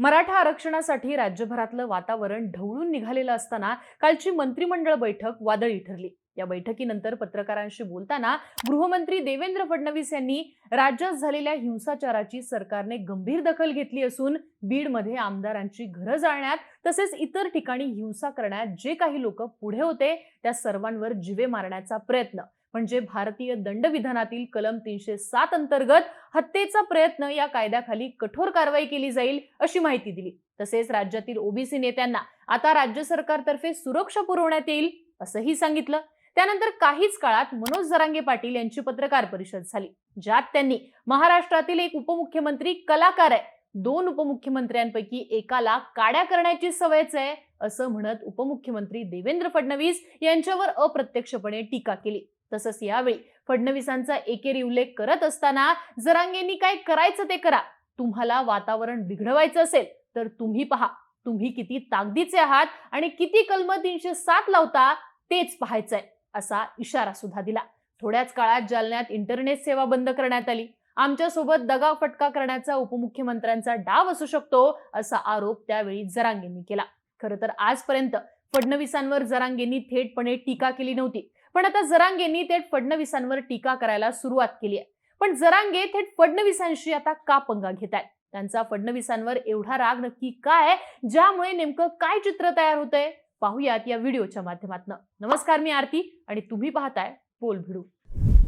मराठा आरक्षणासाठी राज्यभरातलं वातावरण ढवळून निघालेलं असताना कालची मंत्रिमंडळ बैठक वादळी ठरली। या बैठकीनंतर पत्रकारांशी बोलताना गृहमंत्री देवेंद्र फडणवीस यांनी राज्यात झालेल्या हिंसाचाराची सरकारने गंभीर दखल घेतली असून बीडमध्ये आमदारांची घरं जाळण्यात तसेच इतर ठिकाणी हिंसा करण्यात जे काही लोक पुढे होते त्या सर्वांवर जीवे मारण्याचा प्रयत्न म्हणजे भारतीय दंडविधानातील कलम 307 अंतर्गत हत्येचा प्रयत्न या कायद्याखाली कठोर कारवाई केली जाईल अशी माहिती दिली। तसेच राज्यातील ओबीसी नेत्यांना आता राज्य सरकारतर्फे सुरक्षा पुरवण्यात येईल असंही सांगितलं। त्यानंतर काहीच काळात मनोज जरांगे पाटील यांची पत्रकार परिषद झाली, ज्यात त्यांनी महाराष्ट्रातील एक उपमुख्यमंत्री कलाकार आहे, दोन उपमुख्यमंत्र्यांपैकी एकाला काड्या करण्याची सवयच आहे असं म्हणत उपमुख्यमंत्री देवेंद्र फडणवीस यांच्यावर अप्रत्यक्षपणे टीका केली। तसंच यावेळी फडणवीसांचा एकेरी उल्लेख करत असताना जरांगेंनी काय करायचं ते करा, तुम्हाला वातावरण बिघडवायचं असेल तर तुम्ही पहा, तुम्ही किती ताकदीचे आहात आणि किती कलम 307 लावता तेच पाहायचंय असा इशारा सुद्धा दिला। थोड्याच काळात जालन्यात इंटरनेट सेवा बंद करण्यात आली। आमच्यासोबत दगाफटका करण्याचा उपमुख्यमंत्र्यांचा डाव असू शकतो असा आरोप त्यावेळी जरांगेंनी केला। खरं तर आजपर्यंत फडणवीसांवर जरांगेंनी थेटपणे टीका केली नव्हती, पण आता जरांगेंनी थेट फडणवीसांवर टीका करायला सुरुवात केली आहे। पण जरांगे थेट फडणवीसांशी आता का पंगा घेतायत? त्यांचा फडणवीसांवर एवढा राग नक्की काय, ज्यामुळे नेमकं काय चित्र तयार होतंय पाहूयात या व्हिडिओच्या माध्यमातून। नमस्कार, मी आरती आणि तुम्ही पाहताय बोल भिडू।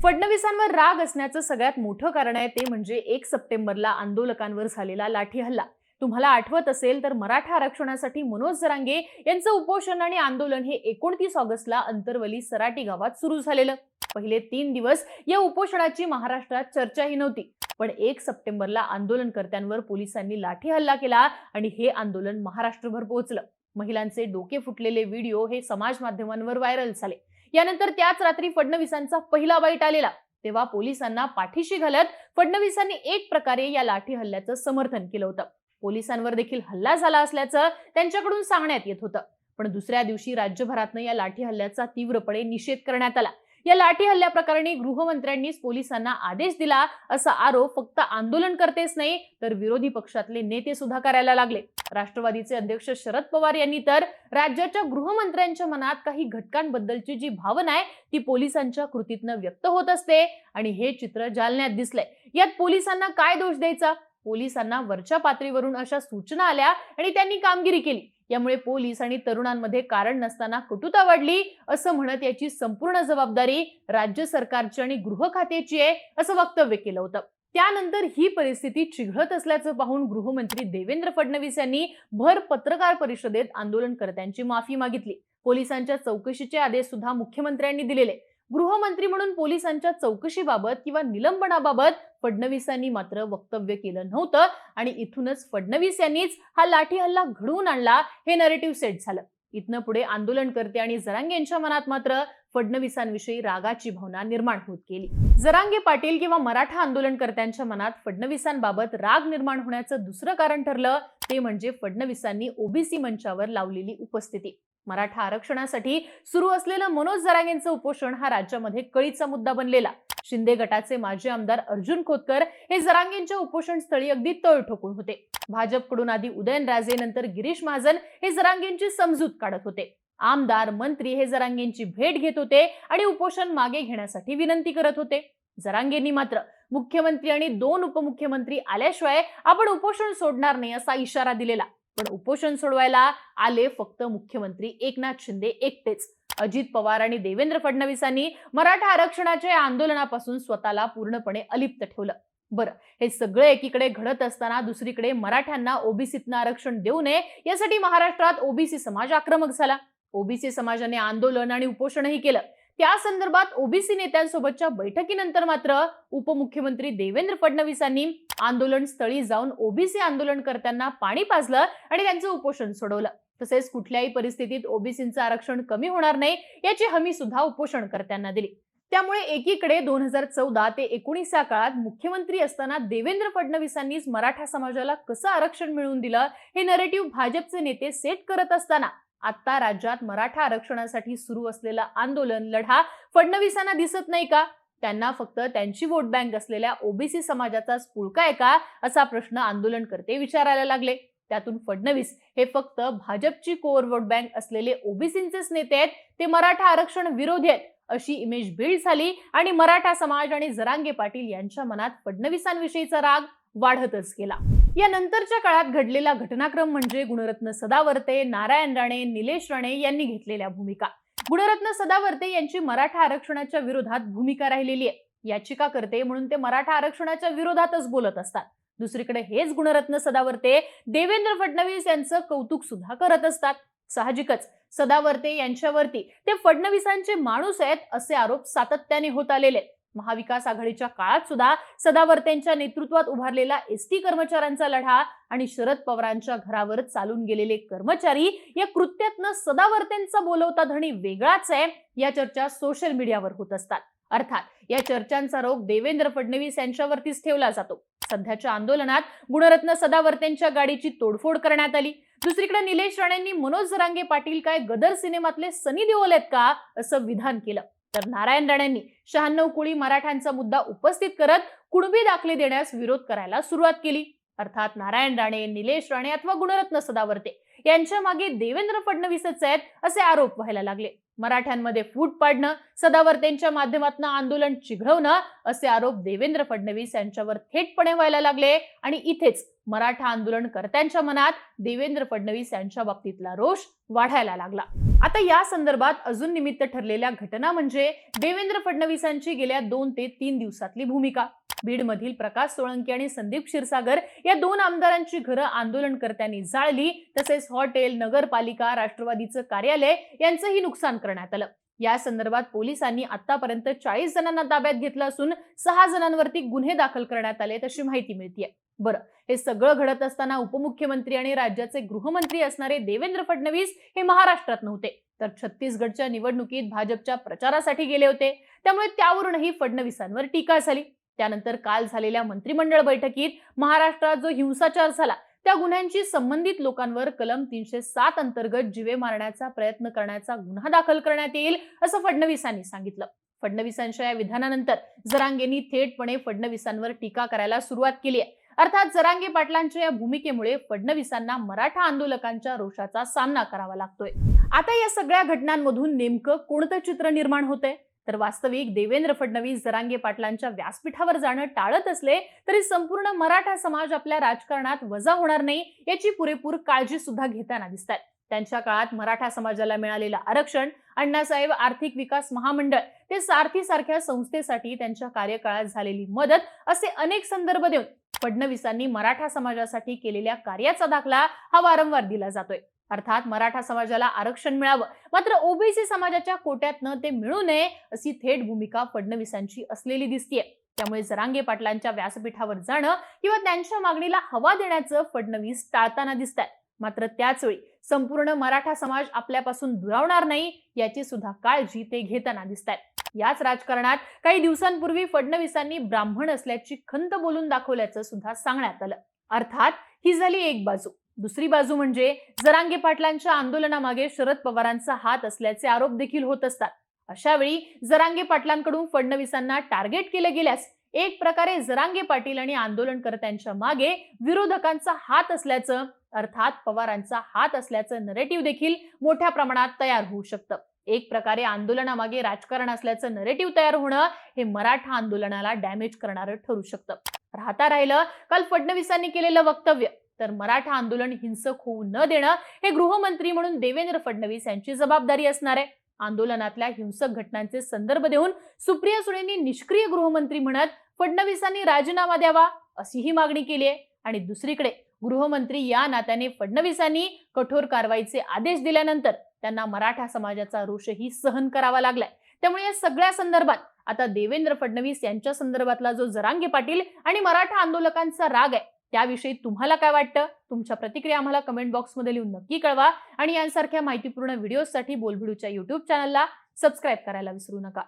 फडणवीसांवर राग असण्याचं सगळ्यात मोठं कारण आहे ते म्हणजे 1 सप्टेंबरला आंदोलकांवर झालेला लाठी हल्ला। तुम्हाला आठवत असेल तर मराठा आरक्षणासाठी मनोज जरांगे यांचं उपोषण आणि आंदोलन हे 29 ऑगस्टला अंतरवली सराटी गावात सुरू झालेलं। पहिले 3 दिवस या उपोषणाची महाराष्ट्रात चर्चाही नव्हती, पण 1 सप्टेंबरला आंदोलनकर्त्यांवर पोलिसांनी लाठी हल्ला केला आणि हे आंदोलन महाराष्ट्रभर पोहोचलं। महिलांचे डोके फुटलेले व्हिडिओ हे समाज माध्यमांवर व्हायरल झाले। यानंतर त्याच रात्री फडणवीसांचा पहिला बाईट आलेला, तेव्हा पोलिसांना पाठीशी घालत फडणवीसांनी एक प्रकारे या लाठी हल्ल्याचं समर्थन केलं होतं। पोलिसांवर देखील हल्ला झाला असल्याचं त्यांच्याकडून सांगण्यात येत होतं, पण दुसऱ्या दिवशी राज्यभरातनं या लाठी हल्ल्याचा तीव्रपणे निषेध करण्यात आला। या लाठी हल्ल्या प्रकरणी गृहमंत्र्यांनीच पोलिसांना आदेश दिला असा आरोप फक्त आंदोलनकर्तेच नाही तर विरोधी पक्षातले नेते सुद्धा करायला लागले। राष्ट्रवादीचे अध्यक्ष शरद पवार यांनी तर राज्याच्या गृहमंत्र्यांच्या मनात काही घटकांबद्दलची जी भावना आहे ती पोलिसांच्या कृतीतनं व्यक्त होत असते आणि हे चित्र जालन्यात दिसलंय। यात पोलिसांना काय दोष द्यायचा? पोलिसांना वरच्या पातळीवरून अशा सूचना आल्या आणि त्यांनी कामगिरी केली, यामुळे पोलीस आणि तरुणांमध्ये कारण नसताना कटुता वाढली असं म्हणत याची संपूर्ण जबाबदारी राज्य सरकारची आणि गृह खात्याची आहे असं वक्तव्य केलं होतं। त्यानंतर ही परिस्थिती चिघळत असल्याचं पाहून गृहमंत्री देवेंद्र फडणवीस यांनी भर पत्रकार परिषदेत आंदोलनकर्त्यांची माफी मागितली। पोलिसांच्या चौकशीचे आदेश सुद्धा मुख्यमंत्र्यांनी दिलेले। गृहमंत्री म्हणून पोलिसांच्या चौकशीबाबत किंवा निलंबनाबाबत फडणवीसांनी मात्र वक्तव्य केलं नव्हतं आणि इथूनच फडणवीस यांनीच हा लाठी हल्ला घडवून आणला हे नरेटिव्ह सेट झालं। इथनं पुढे आंदोलनकर्ते आणि जरांगे यांच्या मनात मात्र फडणवीसांविषयी रागाची भावना निर्माण होत गेली। जरांगे पाटील किंवा मराठा आंदोलनकर्त्यांच्या मनात फडणवीसांबाबत राग निर्माण होण्याचं दुसरं कारण ठरलं ते म्हणजे फडणवीसांनी ओबीसी मंचावर लावलेली उपस्थिती। मराठा आरक्षणासाठी सुरू असलेलं मनोज जरांगेंचं उपोषण हा राज्यामध्ये कळीचा मुद्दा बनलेला। शिंदे गटाचे माजी आमदार अर्जुन खोतकर हे जरांगेंच्या उपोषण स्थळी अगदी तळ ठोकून होते। भाजपकडून आधी उदयनराजे नंतर गिरीश महाजन हे जरांगेंची समजूत काढत होते। आमदार मंत्री हे जरांगेंची भेट घेत होते आणि उपोषण मागे घेण्यासाठी विनंती करत होते। जरांगेंनी मात्र मुख्यमंत्री आणि 2 उपमुख्यमंत्री आल्याशिवाय आपण उपोषण सोडणार नाही असा इशारा दिलेला, पण उपोषण सोडवायला आले फक्त मुख्यमंत्री एकनाथ शिंदे एकटेच। अजित पवार आणि देवेंद्र फडणवीसांनी मराठा आरक्षणाच्या आंदोलनापासून स्वतःला पूर्णपणे अलिप्त ठेवलं। बरं, हे सगळं एकीकडे घडत असताना दुसरीकडे मराठ्यांना ओबीसीतनं आरक्षण देऊ नये यासाठी महाराष्ट्रात ओबीसी समाज आक्रमक झाला। ओबीसी समाजाने आंदोलन आणि उपोषणही केलं। त्या संदर्भात ओबीसी नेत्यांसोबतच्या बैठकीनंतर मात्र उपमुख्यमंत्री देवेंद्र फडणवीसांनी आंदोलन स्थळी जाऊन ओबीसी आंदोलनकर्त्यांना पाणी पाजलं आणि त्यांचं उपोषण सोडवलं। तसेच कुठल्याही परिस्थितीत ओबीसींचं आरक्षण कमी होणार नाही याची हमी सुद्धा उपोषणकर्त्यांना दिली। त्यामुळे एकीकडे 2014 ते 19 या काळात मुख्यमंत्री असताना देवेंद्र फडणवीसांनीच मराठा समाजाला कसं आरक्षण मिळवून दिलं हे नरेटिव्ह भाजपचे नेते सेट करत असताना आता राज्यात मराठा आरक्षणासाठी सुरू असलेला आंदोलन लढा फडणवीसांना दिसत नाही का? त्यांना फक्त त्यांची वोट बँक असलेल्या ओबीसी समाजाचाच पुळका आहे का असा प्रश्न आंदोलनकर्ते विचारायला लागले। त्यातून फडणवीस हे फक्त भाजपची कोर वोट बँक असलेले ओबीसींचेच नेते आहेत, ते मराठा आरक्षण विरोधी आहेत अशी इमेज बिल्ड झाली आणि मराठा समाज आणि जरांगे पाटील यांच्या मनात फडणवीसांविषयीचा राग वाढतच गेला. या नंतरच्या काळात घडलेला घटनाक्रम म्हणजे गुणरत्न सदावर्ते, नारायण राणे, निलेश राणे यांनी घेतलेल्या भूमिका. गुणरत्न सदावर्ते यांची मराठा आरक्षणाच्या विरोधात भूमिका राहिलेली आहे. याचिकाकर्ते म्हणून ते मराठा आरक्षणाच्या विरोधातच बोलत असतात. दुसरीकडे हेच गुणरत्न सदावर्ते देवेंद्र फडणवीस यांचं कौतुक सुद्धा करत असतात. साहजिकच सदावर्ते यांच्यावरती ते फडणवीसांचे माणूस आहेत असे आरोप सातत्याने होत आलेले आहेत. महाविकास आघाडीच्या काळात सुद्धा सदावर्तेंच्या नेतृत्वात उभारलेला एसटी कर्मचाऱ्यांचा लढा आणि शरद पवारांच्या घरावर चालून गेलेले कर्मचारी या कृत्यातनं सदावर्तेंचा बोलवता धणी वेगळाच आहे या चर्चा सोशल मीडियावर होत असतात. अर्थात या चर्चांचा रोग देवेंद्र फडणवीस यांच्यावरतीच ठेवला जातो. सध्याच्या आंदोलनात गुणरत्न सदावर्तेंच्या गाडीची तोडफोड करण्यात आली. दुसरीकडे निलेश राणेंनी मनोज जरांगे पाटील काय गदर सिनेमातले सनी देओल आहेत का असं विधान केलं. तर नारायण राणेंनी 96 कोळी मराठ्यांचा मुद्दा उपस्थित करत कुणबी दाखले देण्यास विरोध करायला सुरुवात केली. अर्थात नारायण राणे, निलेश राणे अथवा गुणरत्न सदावर्ते यांच्या मागे देवेंद्र फडणवीसच आहेत असे आरोप व्हायला लागले. मराठ्यांमध्ये फूट पाडणं, सदावर्तेंच्या माध्यमातून आंदोलन चिघळवणं असे आरोप देवेंद्र फडणवीस यांच्यावर थेटपणे व्हायला लागले आणि इथेच मराठा आंदोलनकर्त्यांच्या मनात देवेंद्र फडणवीस यांच्या बाबतीतला रोष वाढायला लागला. आता या संदर्भात अजून निमित्त ठरलेल्या घटना म्हणजे देवेंद्र फडणवीसांची गेल्या 2 ते 3 दिवसातली भूमिका. बीडमधील प्रकाश सोळंकी आणि संदीप क्षीरसागर या 2 आमदारांची घरं आंदोलनकर्त्यांनी जाळली. तसेच हॉटेल, नगरपालिका, राष्ट्रवादीचं कार्यालय यांचंही नुकसान करण्यात आलं. या संदर्भात पोलिसांनी आतापर्यंत 40 जणांना ताब्यात घेतलं असून 6 जणांवरती गुन्हे दाखल करण्यात आले अशी माहिती मिळतेय. बरं, हे सगळं घडत असताना उपमुख्यमंत्री आणि राज्याचे गृहमंत्री असणारे देवेंद्र फडणवीस हे महाराष्ट्रात नव्हते, तर छत्तीसगडच्या निवडणुकीत भाजपच्या प्रचारासाठी गेले होते. त्यामुळे त्यावरूनही फडणवीसांवर टीका झाली. त्यानंतर काल झालेल्या मंत्रिमंडळ बैठकीत महाराष्ट्रात जो हिंसाचार झाला त्या गुन्ह्यांची संबंधित लोकांवर कलम 307 अंतर्गत जीवे मारण्याचा प्रयत्न करण्याचा गुन्हा दाखल करण्यात येईल असं फडणवीसांनी सांगितलं. फडणवीसांच्या या विधानानंतर जरांगेंनी थेटपणे फडणवीसांवर टीका करायला सुरुवात केली आहे. अर्थात जरांगे पाटलांच्या या भूमिकेमुळे फडणवीसांना मराठा आंदोलकांच्या रोषाचा सामना करावा लागतोय. आता या सगळ्या घटनांमधून नेमकं कोणतं चित्र निर्माण होतंय? तर वास्तविक देवेंद्र फडणवीस जरांगे पाटलांच्या व्यासपीठावर जाणं टाळत असले तरी संपूर्ण मराठा समाज आपल्या राजकारणात वजा होणार नाही याची पुरेपूर काळजी सुद्धा घेताना दिसतात. त्यांच्या काळात मराठा समाजाला मिळालेलं आरक्षण, अण्णासाहेब आर्थिक विकास महामंडळ ते सारथी सारख्या संस्थेसाठी त्यांच्या कार्यकाळात झालेली मदत असे अनेक संदर्भ देऊन फडणवीसांनी मराठा समाजासाठी केलेल्या कार्याचा दाखला हा वारंवार दिला जातोय. अर्थात मराठा समाजाला आरक्षण मिळावं, मात्र ओबीसी समाजाच्या कोट्यातनं ते मिळू नये अशी थेट भूमिका फडणवीसांची असलेली दिसतीये. त्यामुळे जरांगे पाटलांच्या व्यासपीठावर जाणं किंवा त्यांच्या मागणीला हवा देण्याचं फडणवीस टाळताना दिसतात. मात्र त्याच वेळी संपूर्ण मराठा समाज आपल्यापासून दुरावणार नाही याची सुद्धा काळजी ते घेताना दिसतात. याच राजकारणात काही दिवसांपूर्वी फडणवीसांनी ब्राह्मण असल्याची खंत बोलून दाखवल्याचं सुद्धा सांगण्यात आलं. अर्थात ही झाली एक बाजू. दुसरी बाजू म्हणजे जरांगे पाटलांच्या आंदोलनामागे शरद पवारांचा हात असल्याचे आरोप देखील होत असतात. अशा वेळी जरांगे पाटलांकडून फडणवीसांना टार्गेट केले गेल्यास एक प्रकारे जरांगे पाटील आणि आंदोलनकर्त्यांच्या मागे विरोधकांचा हात असल्याचं, अर्थात पवारांचा हात असल्याचं नरेटिव्ह देखील मोठ्या प्रमाणात तयार होऊ शकतं. एक प्रकारे आंदोलनामागे राजकारण असल्याचं नरेटिव्ह तयार होणं हे मराठा आंदोलनाला डॅमेज करणारं ठरू शकतं. राहता राहिलं काल फडणवीसांनी केलेलं वक्तव्य, तर मराठा आंदोलन हिंसक होऊ न देणं हे गृहमंत्री म्हणून देवेंद्र फडणवीस यांची जबाबदारी असणार आहे. आंदोलनातल्या हिंसक घटनांचे संदर्भ देऊन सुप्रिया सुळेंनी निष्क्रिय गृहमंत्री म्हणत फडणवीसांनी राजीनामा द्यावा अशीही मागणी केली आहे. आणि दुसरीकडे गृहमंत्री या नात्याने फडणवीसांनी कठोर कारवाईचे आदेश दिल्यानंतर त्यांना मराठा समाजाचा रोषही सहन करावा लागलाय. त्यामुळे या सगळ्या संदर्भात आता देवेंद्र फडणवीस यांच्या संदर्भातला जो जरांगे पाटील आणि मराठा आंदोलकांचा राग आहे त्याविषयी तुम्हाला काय वाटतं? तुमच्या प्रतिक्रिया आम्हाला कमेंट बॉक्समध्ये लिहून नक्की कळवा आणि यांसारख्या माहितीपूर्ण व्हिडिओसाठी बोलबिडूच्या YouTube चॅनलला सबस्क्राईब करायला विसरू नका.